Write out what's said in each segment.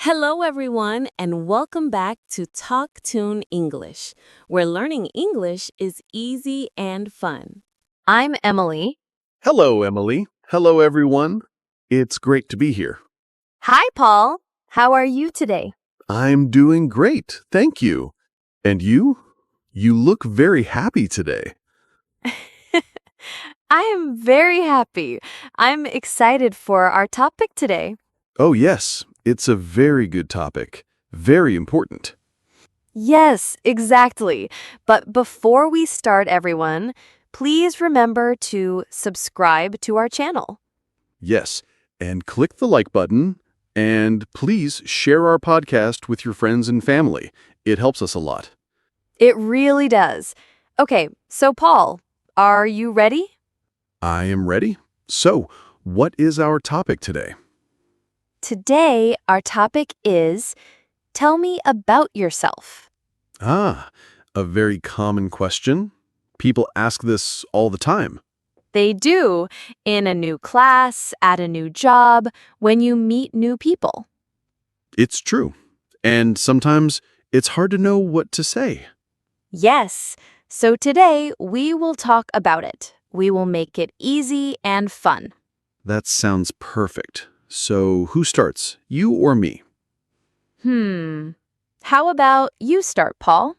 Hello, everyone, and welcome back to Talk Tune English, where learning English is easy and fun. I'm Emily. Hello, Emily. Hello, everyone. It's great to be here. Hi, Paul. How are you today? I'm doing great, thank you. And you? You look very happy today. I am very happy. I'm excited for our topic today. Oh, yes, it's a very good topic. Very important. Yes, exactly. But before we start, everyone, please remember to subscribe to our channel. Yes, and click the like button, and please share our podcast with your friends and family. It helps us a lot. It really does. Okay, so Paul, are you ready? I am ready. So, what is our topic today? Today, our topic is Tell me about yourself. Ah, a very common question. People ask this all the time. They do in a new class, at a new job, when you meet new people. It's true. And sometimes it's hard to know what to say. Yes, so today we will talk about it. We will make it easy and fun. That sounds perfect. So who starts, you or me? How about you start, Paul?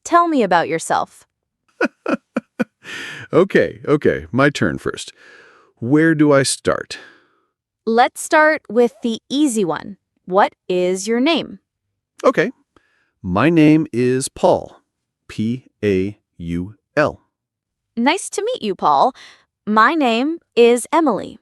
Tell me about yourself. Okay, my turn first. Where do I start? Let's start with the easy one. What is your name? Okay, my name is Paul. P-A-U-L. Nice to meet you, Paul. My name is Emily.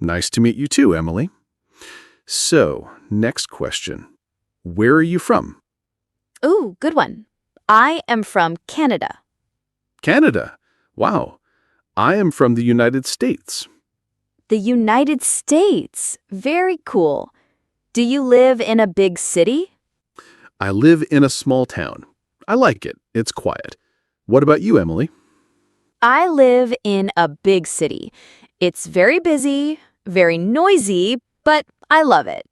Nice to meet you too, Emily. So, next question. Where are you from? Ooh, good one. I am from Canada. Canada. Wow. I am from the United States. The United States. Very cool. Do you live in a big city? I live in a small town. I like it. It's quiet. What about you, Emily? I live in a big city. It's very busy, very noisy, but I love it.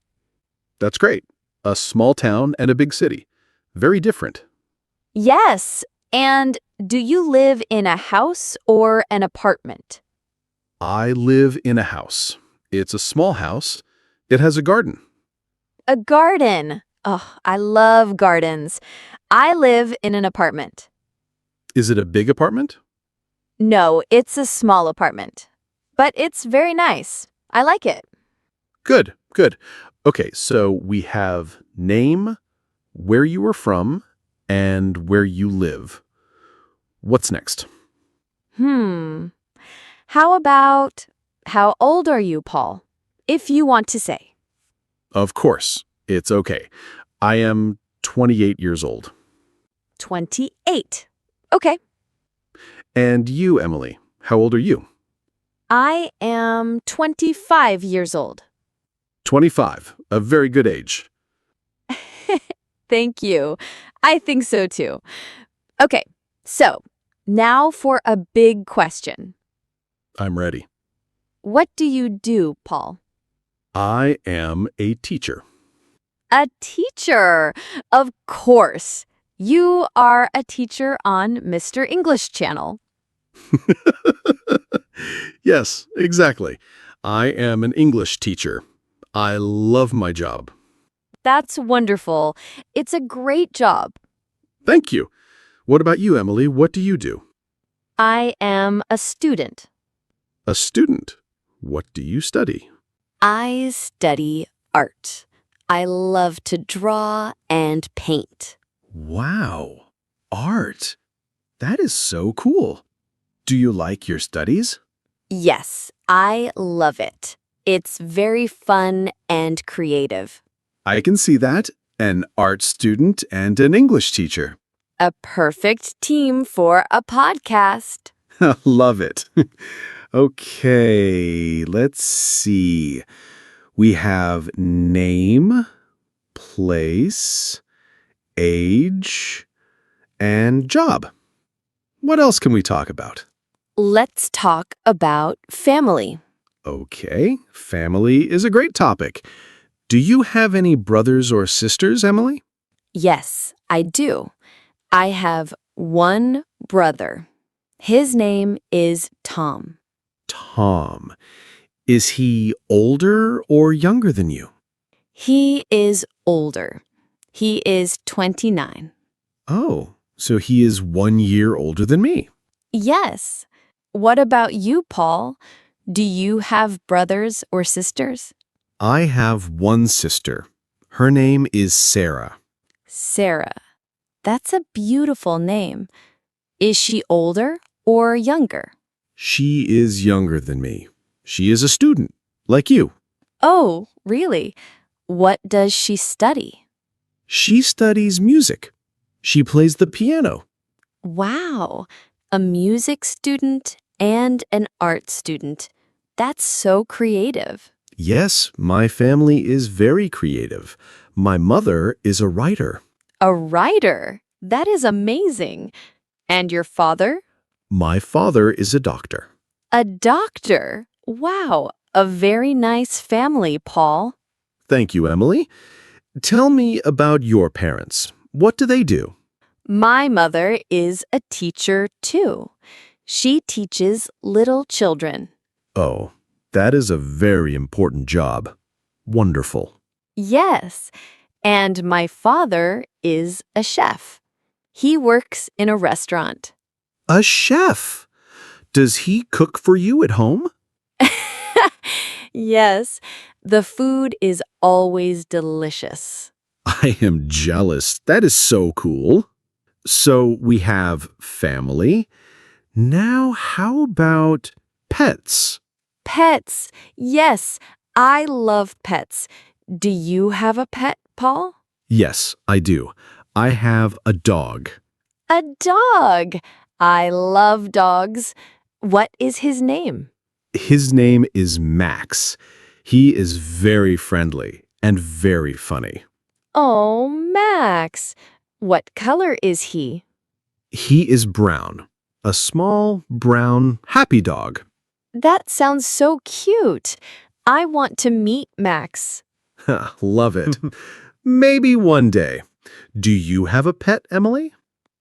That's great. A small town and a big city. Very different. Yes. And do you live in a house or an apartment? I live in a house. It's a small house. It has a garden. A garden. Oh, I love gardens. I live in an apartment. Is it a big apartment? No, it's a small apartment. But it's very nice. I like it. Good. Okay, so we have name, where you are from, and where you live. What's next? How about, how old are you, Paul? If you want to say. Of course, it's okay. I am 28 years old. 28. Okay. And you, Emily, how old are you? I am 25 years old. 25, a very good age. Thank you. I think so too. Okay, so now for a big question. I'm ready. What do you do, Paul? I am a teacher. A teacher. Of course. You are a teacher on Mr. English Channel. Yes, exactly. I am an English teacher. I love my job. That's wonderful. It's a great job. Thank you. What about you, Emily? What do you do? I am a student. A student. What do you study? I study art. I love to draw and paint. Wow. Art. That is so cool. Do you like your studies? Yes, I love it. It's very fun and creative. I can see that. An art student and an English teacher. A perfect team for a podcast. Love it. Okay, let's see. We have name, place, age, and job. What else can we talk about? Let's talk about family. Okay, family is a great topic. Do you have any brothers or sisters, Emily? Yes, I do. I have one brother. His name is Tom. Tom. Is he older or younger than you? He is older. He is 29. Oh, so he is 1 year older than me. Yes. What about you, Paul? Do you have brothers or sisters? I have one sister. Her name is Sarah. Sarah. That's a beautiful name. Is she older or younger? She is younger than me. She is a student, like you. Oh, really? What does she study? She studies music. She plays the piano. Wow, a music student and an art student. That's so creative. Yes, my family is very creative. My mother is a writer. A writer? That is amazing. And your father? My father is a doctor. A doctor. Wow, a very nice family, Paul. Thank you, Emily. Tell me about your parents. What do they do? My mother is a teacher too. She teaches little children. Oh, that is a very important job. Wonderful. Yes, and my father is a chef. He works in a restaurant. A chef. Does he cook for you at home? Yes, the food is always delicious. I am jealous. That is so cool. So we have family. Now, how about pets? Pets. Yes, I love pets. Do you have a pet, Paul? Yes, I do. I have a dog. A dog. I love dogs. What is his name? His name is Max. He is very friendly and very funny. Oh, Max. What color is he? He is brown. A small, brown, happy dog. That sounds so cute. I want to meet Max. Love it. Maybe one day. Do you have a pet, Emily?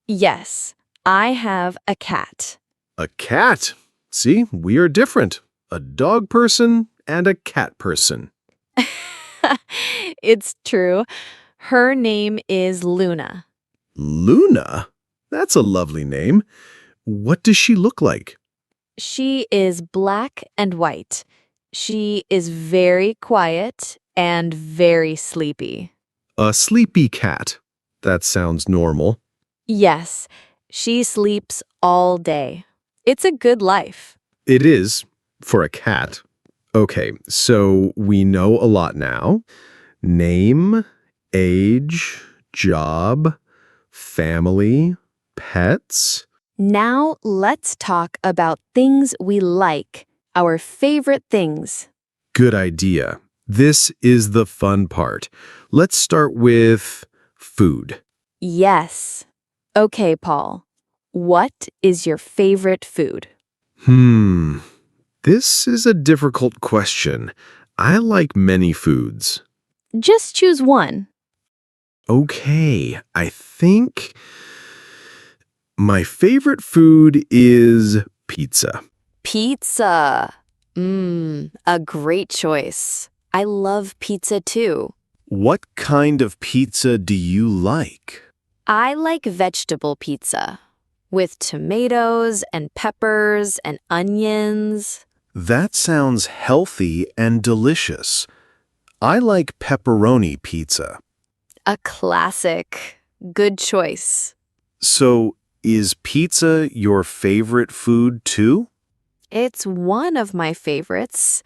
Yes, I have a cat. A cat. See, we are different. A dog person and a cat person. It's true. Her name is Luna. Luna? That's a lovely name. What does she look like? She is black and white. She is very quiet and very sleepy. A sleepy cat. That sounds normal. Yes, she sleeps all day. It's a good life. It is, for a cat. Okay, so we know a lot now. Name, age, job, family, pets. Now let's talk about things we like, our favorite things. Good idea. This is the fun part. Let's start with food. Yes. Okay, Paul. What is your favorite food? This is a difficult question. I like many foods. Just choose one. Okay, I think my favorite food is pizza. Pizza. A great choice. I love pizza too. What kind of pizza do you like? I like vegetable pizza with tomatoes and peppers and onions. That sounds healthy and delicious. I like pepperoni pizza. A classic. Good choice. So, is pizza your favorite food too? It's one of my favorites,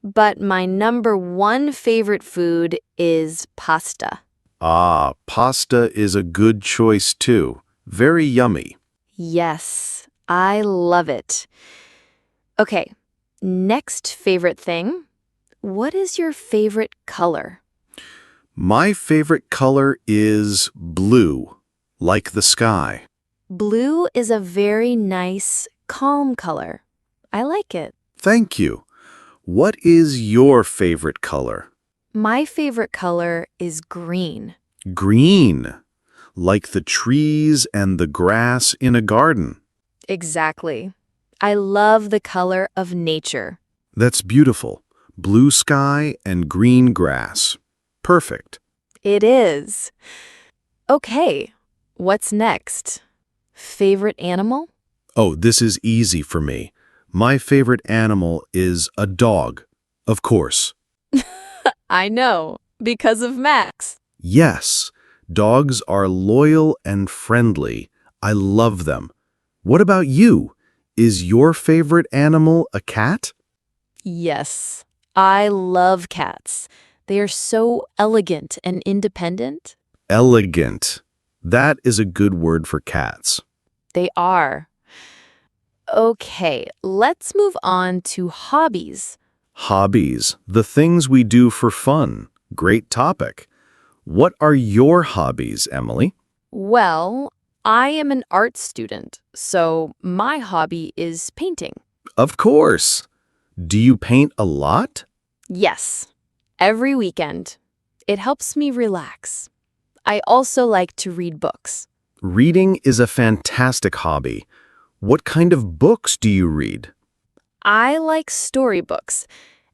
but my number one favorite food is pasta. Ah, pasta is a good choice too. Very yummy. Yes, I love it. Okay, next favorite thing. What is your favorite color? My favorite color is blue, like the sky. Blue is a very nice, calm color. I like it. Thank you. What is your favorite color? My favorite color is green. Green, like the trees and the grass in a garden. Exactly. I love the color of nature. That's beautiful. Blue sky and green grass. Perfect. It is. Okay, what's next? Favorite animal? Oh, this is easy for me. My favorite animal is a dog, of course. I know, because of Max. Yes, dogs are loyal and friendly. I love them. What about you? Is your favorite animal a cat? Yes, I love cats. They are so elegant and independent. Elegant. That is a good word for cats. They are. Okay, let's move on to hobbies. Hobbies, the things we do for fun. Great topic. What are your hobbies, Emily? Well, I am an art student, so my hobby is painting. Of course. Do you paint a lot? Yes, every weekend. It helps me relax. I also like to read books. Reading is a fantastic hobby. What kind of books do you read? I like storybooks.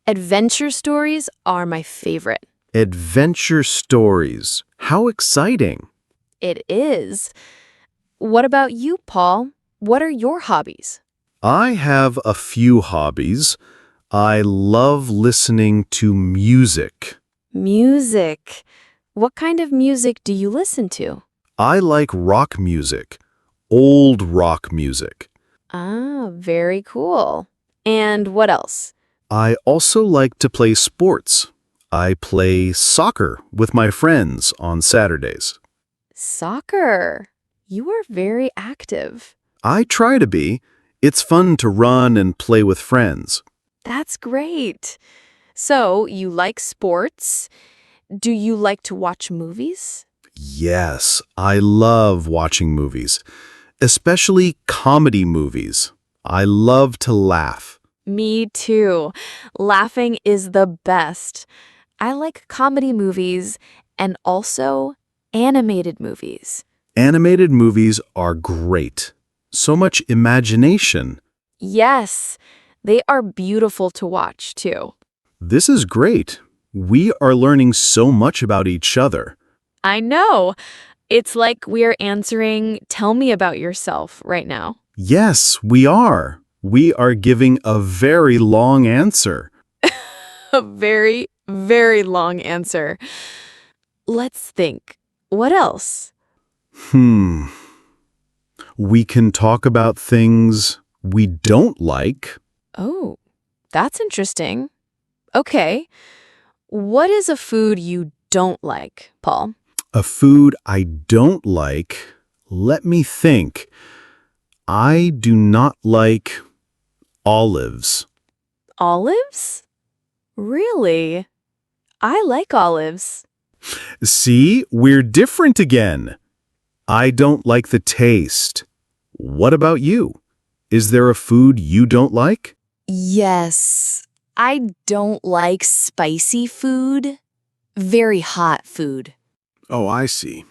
Adventure stories are my favorite. Adventure stories. How exciting. It is. What about you, Paul? What are your hobbies? I have a few hobbies. I love listening to music. Music. What kind of music do you listen to? I like rock music, old rock music. Ah, very cool. And what else? I also like to play sports. I play soccer with my friends on Saturdays. Soccer. You are very active. I try to be. It's fun to run and play with friends. That's great. So, you like sports? Do you like to watch movies? Yes, I love watching movies, especially comedy movies. I love to laugh. Me too. Laughing is the best. I like comedy movies and also animated movies. Animated movies are great. So much imagination. Yes, they are beautiful to watch too. This is great. We are learning so much about each other. I know. It's like we're answering, tell me about yourself right now. Yes, we are. We are giving a very long answer. A very, very long answer. Let's think. What else? We can talk about things we don't like. Oh, that's interesting. Okay. What is a food you don't like, Paul? A food I don't like. Let me think. I do not like olives. Olives? Really? I like olives. See, we're different again. I don't like the taste. What about you? Is there a food you don't like? Yes. I don't like spicy food. Very hot food. Oh, I see.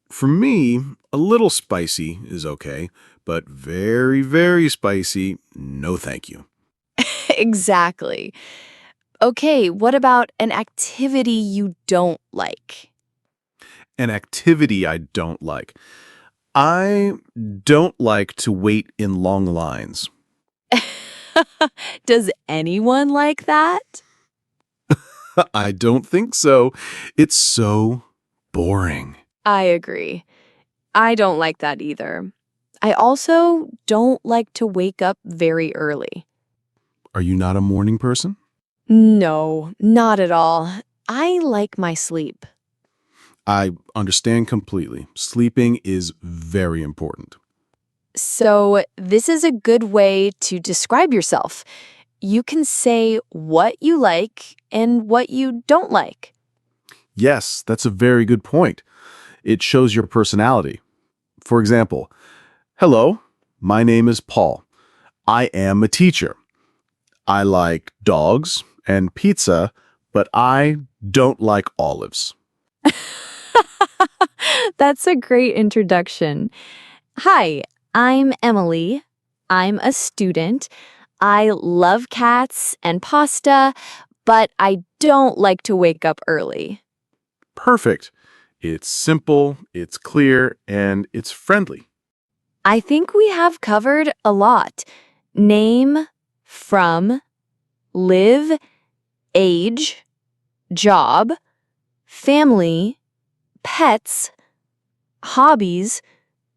For me, a little spicy is okay, but very, very spicy, no thank you. Exactly. Okay, what about an activity you don't like? An activity I don't like. I don't like to wait in long lines. Does anyone like that? I don't think so. It's so boring. I agree. I don't like that either. I also don't like to wake up very early. Are you not a morning person? No, not at all. I like my sleep. I understand completely. Sleeping is very important. So, this is a good way to describe yourself. You can say what you like and what you don't like. Yes, that's a very good point. It shows your personality. For example, hello, my name is Paul. I am a teacher. I like dogs and pizza, but I don't like olives. That's a great introduction. Hi, I'm Emily. I'm a student. I love cats and pasta, but I don't like to wake up early. Perfect. It's simple, it's clear, and it's friendly. I think we have covered a lot. Name, from, live, age, job, family, pets, hobbies,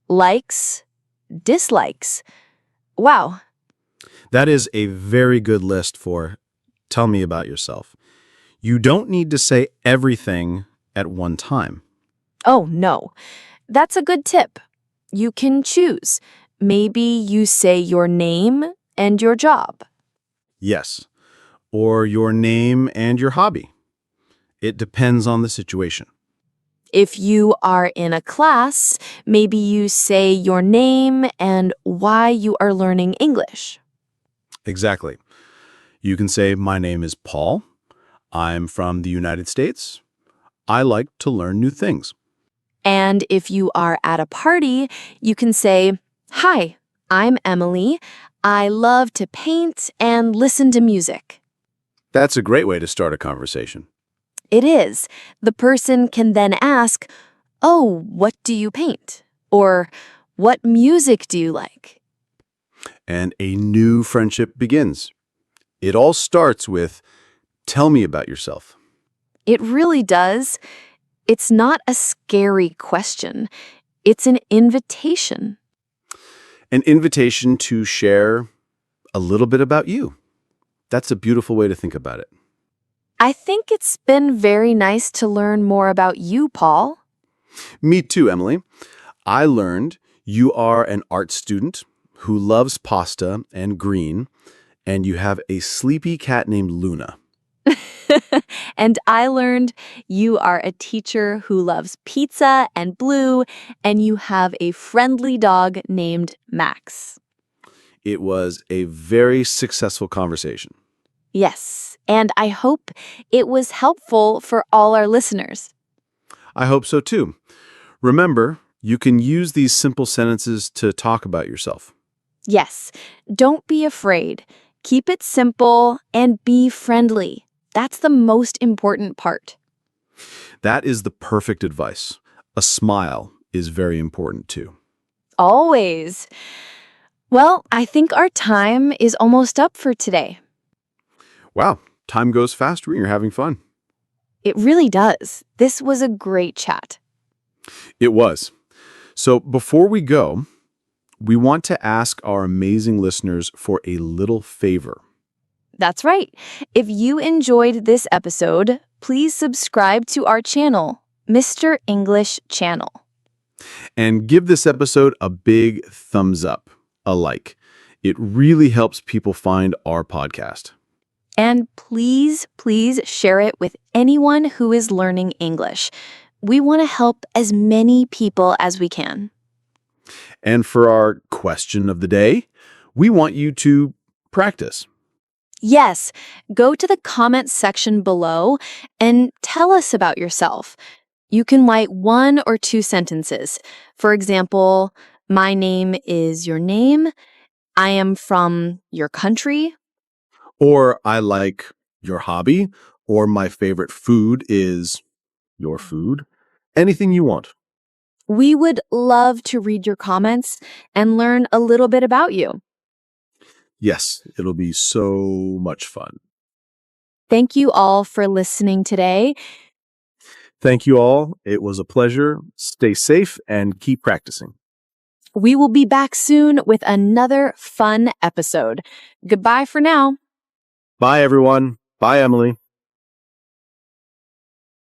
likes, dislikes. Wow. That is a very good list for tell me about yourself. You don't need to say everything at one time. Oh, no. That's a good tip. You can choose. Maybe you say your name and your job. Yes. Or your name and your hobby. It depends on the situation. If you are in a class, maybe you say your name and why you are learning English. Exactly. You can say, my name is Paul. I'm from the United States. I like to learn new things. And if you are at a party, you can say, Hi, I'm Emily. I love to paint and listen to music. That's a great way to start a conversation. It is. The person can then ask, Oh, what do you paint? Or what music do you like? And a new friendship begins. It all starts with, tell me about yourself. It really does. It's not a scary question. It's an invitation. An invitation to share a little bit about you. That's a beautiful way to think about it. I think it's been very nice to learn more about you, Paul. Me too, Emily. I learned you are an art student who loves pasta and green, and you have a sleepy cat named Luna. And I learned you are a teacher who loves pizza and blue, and you have a friendly dog named Max. It was a very successful conversation. Yes, and I hope it was helpful for all our listeners. I hope so too. Remember, you can use these simple sentences to talk about yourself. Yes, don't be afraid. Keep it simple and be friendly. That's the most important part. That is the perfect advice. A smile is very important too. Always. Well, I think our time is almost up for today. Wow, time goes fast when you're having fun. It really does. This was a great chat. It was. So before we go, we want to ask our amazing listeners for a little favor. That's right. If you enjoyed this episode, please subscribe to our channel, Mr. English Channel. And give this episode a big thumbs up, a like. It really helps people find our podcast. And please, please share it with anyone who is learning English. We want to help as many people as we can. And for our question of the day, we want you to practice. Yes, go to the comments section below and tell us about yourself. You can write 1 or 2 sentences. For example, my name is your name. I am from your country. Or I like your hobby, or my favorite food is your food. Anything you want. We would love to read your comments and learn a little bit about you. Yes, it'll be so much fun. Thank you all for listening today. Thank you all. It was a pleasure. Stay safe and keep practicing. We will be back soon with another fun episode. Goodbye for now. Bye, everyone. Bye, Emily.